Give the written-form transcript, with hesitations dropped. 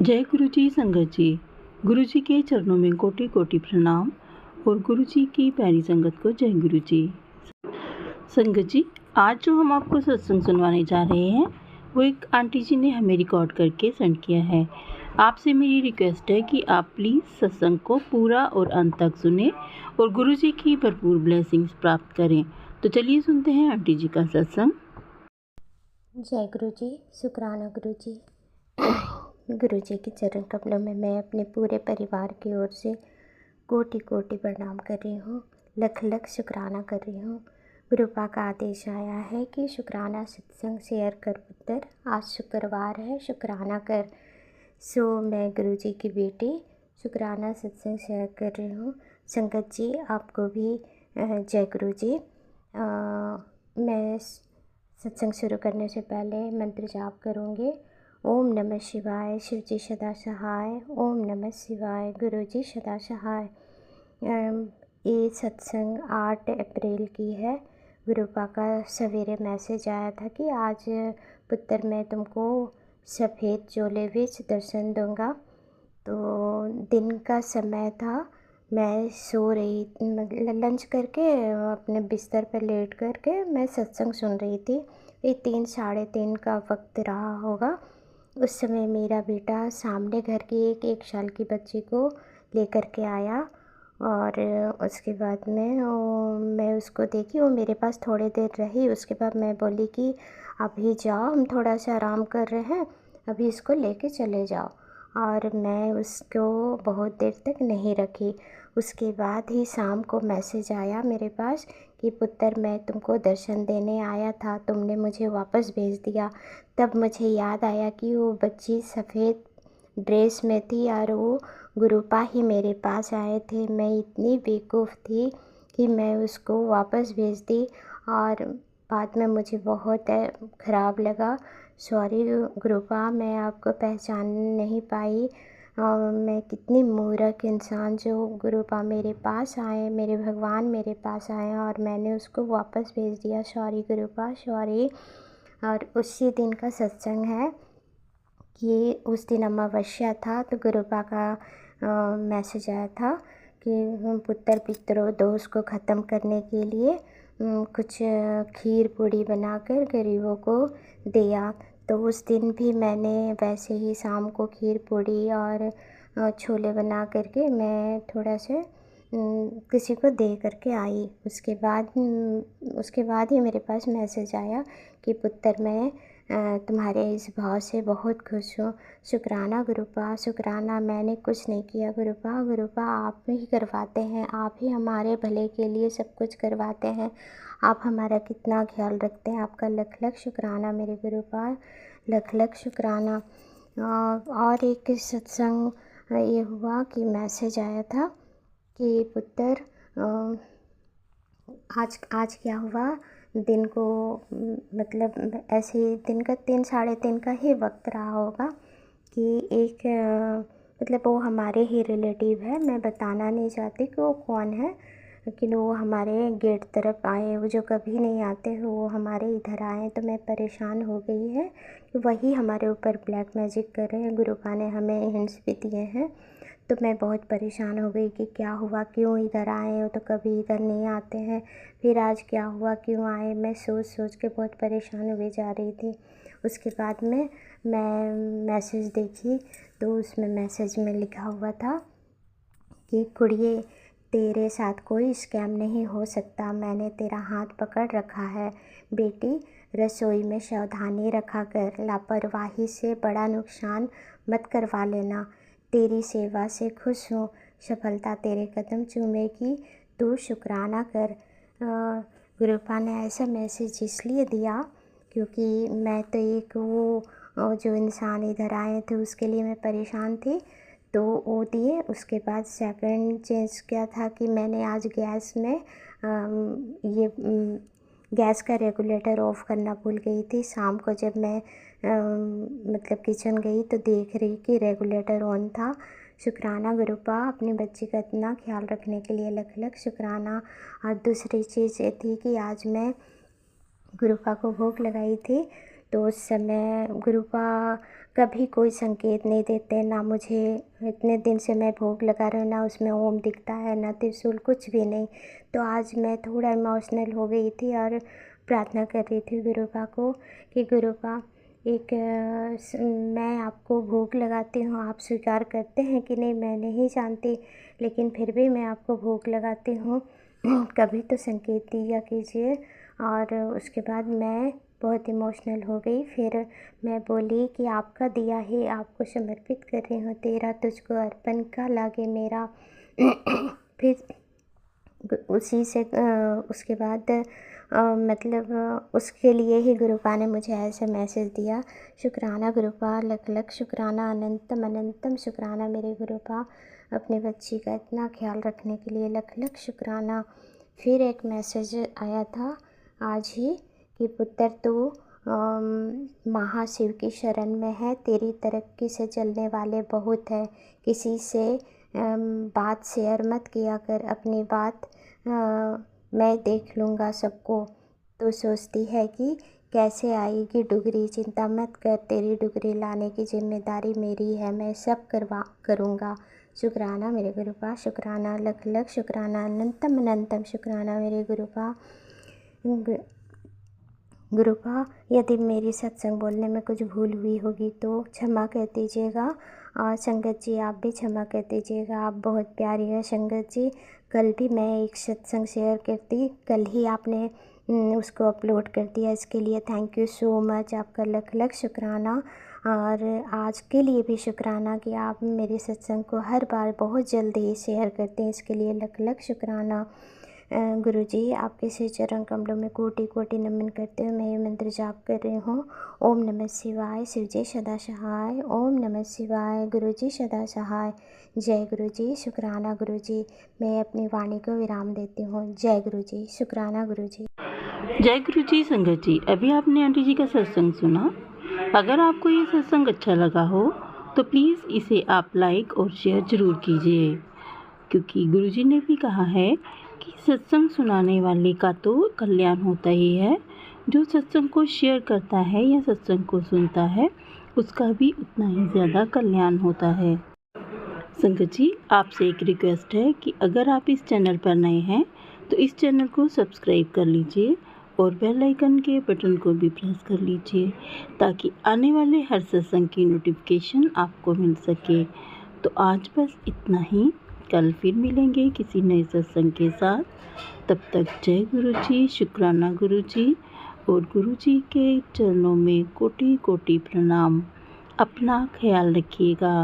जय गुरु जी संगत जी। गुरु जी के चरणों में कोटि कोटि प्रणाम और गुरु जी की प्यारी संगत को जय गुरु जी। संगत जी, आज जो हम आपको सत्संग सुनवाने जा रहे हैं वो एक आंटी जी ने हमें रिकॉर्ड करके सेंड किया है। आपसे मेरी रिक्वेस्ट है कि आप प्लीज़ सत्संग को पूरा और अंत तक सुने और गुरु जी की भरपूर ब्लेसिंग्स प्राप्त करें। तो चलिए सुनते हैं आंटी जी का सत्संग। जय गुरु जी, शुक्राना गुरु जी। गुरु जी के चरण कमलों में मैं अपने पूरे परिवार की ओर से कोटि कोटि प्रणाम कर रही हूँ, लख लख शुक्राना कर रही हूँ। गुरुपा का आदेश आया है कि शुक्राना सत्संग शेयर कर पुत्र, आज शुक्रवार है, शुक्राना कर। सो मैं गुरु जी की बेटी शुक्राना सत्संग शेयर कर रही हूँ। संगत जी आपको भी जय गुरु जी। मैं सत्संग शुरू करने से पहले मंत्र जाप करूँगी। ओम नमः शिवाय, शिव जी सदा सहाय। ओम नमः शिवाय, गुरु जी सदा सहाय। ये सत्संग 8 अप्रैल की है। गुरुपा का सवेरे मैसेज आया था कि आज पुत्र मैं तुमको सफ़ेद चोले विच दर्शन दूंगा। तो दिन का समय था, मैं सो रही, लंच करके अपने बिस्तर पर लेट करके मैं सत्संग सुन रही थी। ये 3 साढ़े 3 का वक्त रहा होगा। उस समय मेरा बेटा सामने घर की एक 1 साल की बच्ची को लेकर के आया और उसके बाद में मैं उसको देखी, वो मेरे पास थोड़ी देर रही। उसके बाद मैं बोली कि अभी जाओ, हम थोड़ा सा आराम कर रहे हैं, अभी इसको लेके चले जाओ। और मैं उसको बहुत देर तक नहीं रखी। उसके बाद ही शाम को मैसेज आया मेरे पास कि पुत्र मैं तुमको दर्शन देने आया था, तुमने मुझे वापस भेज दिया। तब मुझे याद आया कि वो बच्ची सफ़ेद ड्रेस में थी और वो गुरुपा ही मेरे पास आए थे। मैं इतनी बेवकूफ़ थी कि मैं उसको वापस भेज दी और बाद में मुझे बहुत ख़राब लगा। सॉरी गुरुपा, मैं आपको पहचान नहीं पाई। मैं कितनी मूर्ख इंसान, जो गुरुपा मेरे पास आए, मेरे भगवान मेरे पास आए और मैंने उसको वापस भेज दिया। Sorry गुरुपा, sorry. और उसी दिन का सत्संग है कि उस दिन अमावस्या था, तो गुरुपा का मैसेज आया था कि पुत्र पितरों दोष को ख़त्म करने के लिए कुछ खीर पूड़ी बनाकर गरीबों को दिया। तो उस दिन भी मैंने वैसे ही शाम को खीर पूड़ी और छोले बना करके मैं थोड़ा से किसी को दे करके आई। उसके बाद ही मेरे पास मैसेज आया कि पुत्र मैं तुम्हारे इस भाव से बहुत खुश हूँ। शुक्राना गुरुपा, शुक्राना। मैंने कुछ नहीं किया गुरुपा, गुरुपा आप ही करवाते हैं, आप ही हमारे भले के लिए सब कुछ करवाते हैं। आप हमारा कितना ख्याल रखते हैं, आपका लख लख शुक्राना मेरे गुरुपा, लख लख शुक्राना। और एक सत्संग ये हुआ कि मैसेज आया था कि पुत्र आज क्या हुआ। दिन को मतलब ऐसे ही दिन का 3 साढ़े 3 का ही वक्त रहा होगा कि एक मतलब वो हमारे ही रिलेटिव है, मैं बताना नहीं चाहती कि वो कौन है, लेकिन वो हमारे गेट तरफ आए, वो जो कभी नहीं आते हैं वो हमारे इधर आए। तो मैं परेशान हो गई है कि वही हमारे ऊपर ब्लैक मैजिक कर रहे हैं। गुरुपा ने हमें हिंट्स भी दिए हैं। तो मैं बहुत परेशान हो गई कि क्या हुआ, क्यों इधर आए हो, तो कभी इधर नहीं आते हैं, फिर आज क्या हुआ, क्यों आए। मैं सोच सोच के बहुत परेशान हुए जा रही थी। उसके बाद में मैं मैसेज देखी तो उसमें मैसेज में लिखा हुआ था कि कुड़िए तेरे साथ कोई स्कैम नहीं हो सकता, मैंने तेरा हाथ पकड़ रखा है। बेटी रसोई में सावधानी रखा कर, लापरवाही से बड़ा नुकसान मत करवा लेना। तेरी सेवा से खुश हूँ, सफलता तेरे कदम चूमेगी, तू शुक्राना कर। गुरुपा ने ऐसा मैसेज इसलिए दिया क्योंकि मैं तो एक वो जो इंसान इधर आए थे उसके लिए मैं परेशान थी, तो वो दिए। उसके बाद सेकंड चेंज क्या था कि मैंने आज गैस में गैस का रेगुलेटर ऑफ़ करना भूल गई थी। शाम को जब मैं मतलब किचन गई तो देख रही कि रेगुलेटर ऑन था। शुक्राना गुरुपा, अपनी बच्ची का इतना ख्याल रखने के लिए लख लख शुक्राना। और दूसरी चीज़ ये थी कि आज मैं गुरुपा को भोग लगाई थी, तो उस समय गुरुपा कभी कोई संकेत नहीं देते, ना मुझे इतने दिन से मैं भोग लगा रहा हूँ, ना उसमें ओम दिखता है, ना त्रिशूल, कुछ भी नहीं। तो आज मैं थोड़ा इमोशनल हो गई थी और प्रार्थना कर रही थी गुरुपा को कि गुरुपा मैं आपको भोग लगाती हूँ, आप स्वीकार करते हैं कि नहीं मैं नहीं जानती, लेकिन फिर भी मैं आपको भोग लगाती हूँ, कभी तो संकेत दिया कीजिए। और उसके बाद मैं बहुत इमोशनल हो गई। फिर मैं बोली कि आपका दिया ही आपको समर्पित कर रही हूँ, तेरा तुझको अर्पण का लागे मेरा। फिर उसी से उसके बाद उसके लिए ही गुरुपा ने मुझे ऐसा मैसेज दिया, शुक्राना गुरुपा, लख लख शुक्राना, अनंतम अनंतम शुक्राना मेरे गुरुपा, अपनी बच्ची का इतना ख्याल रखने के लिए लख लख शुक्राना। फिर एक मैसेज आया था आज ही कि पुत्र तू महाशिव की शरण में है, तेरी तरक्की से चलने वाले बहुत है, किसी से बात शेयर मत किया कर, अपनी बात मैं देख लूँगा सबको। तो सोचती है कि कैसे आएगी डुगरी, चिंता मत कर, तेरी डुगरी लाने की जिम्मेदारी मेरी है, मैं सब करूँगा। शुक्राना मेरे गुरुपा, शुक्राना, लख लख शुक्राना, अनंतम अनंतम शुक्राना मेरे गुरुपा। गुरुपा, यदि मेरी सत्संग बोलने में कुछ भूल हुई होगी तो क्षमा कर दीजिएगा, और संगत जी आप भी क्षमा कर दीजिएगा, आप बहुत प्यारी है संगत जी। कल भी मैं एक सत्संग शेयर करती, कल ही आपने उसको अपलोड कर दिया, इसके लिए थैंक यू सो मच, आपका लख लख शुक्राना। और आज के लिए भी शुक्राना कि आप मेरे सत्संग को हर बार बहुत जल्दी शेयर करते हैं, इसके लिए लख लख शुक्राना। गुरुजी, आपके श्री चरण कमलों में कोटि कोटि नमन करते हुए मैं ये मंत्र जाप कर रही हूँ, ओम नमः शिवाय, शिवजी सदा सहाय, ओम नमः शिवाय, गुरुजी सदा सहाय। जय गुरुजी, शुक्राना गुरुजी। मैं अपनी वाणी को विराम देती हूँ। जय गुरुजी, शुक्राना गुरुजी। जय गुरुजी। संगत जी, अभी आपने आंटी जी का सत्संग सुना। अगर आपको ये सत्संग अच्छा लगा हो तो प्लीज़ इसे आप लाइक और शेयर ज़रूर कीजिए, क्योंकि गुरुजी ने भी कहा है कि सत्संग सुनाने वाले का तो कल्याण होता ही है, जो सत्संग को शेयर करता है या सत्संग को सुनता है उसका भी उतना ही ज़्यादा कल्याण होता है। संगत जी, आपसे एक रिक्वेस्ट है कि अगर आप इस चैनल पर नए हैं तो इस चैनल को सब्सक्राइब कर लीजिए और बेल आइकन के बटन को भी प्रेस कर लीजिए, ताकि आने वाले हर सत्संग की नोटिफिकेशन आपको मिल सके। तो आज बस इतना ही, कल फिर मिलेंगे किसी नए सत्संग के साथ। तब तक जय गुरुजी, शुक्राना गुरुजी, और गुरुजी के चरणों में कोटि कोटि प्रणाम। अपना ख्याल रखिएगा।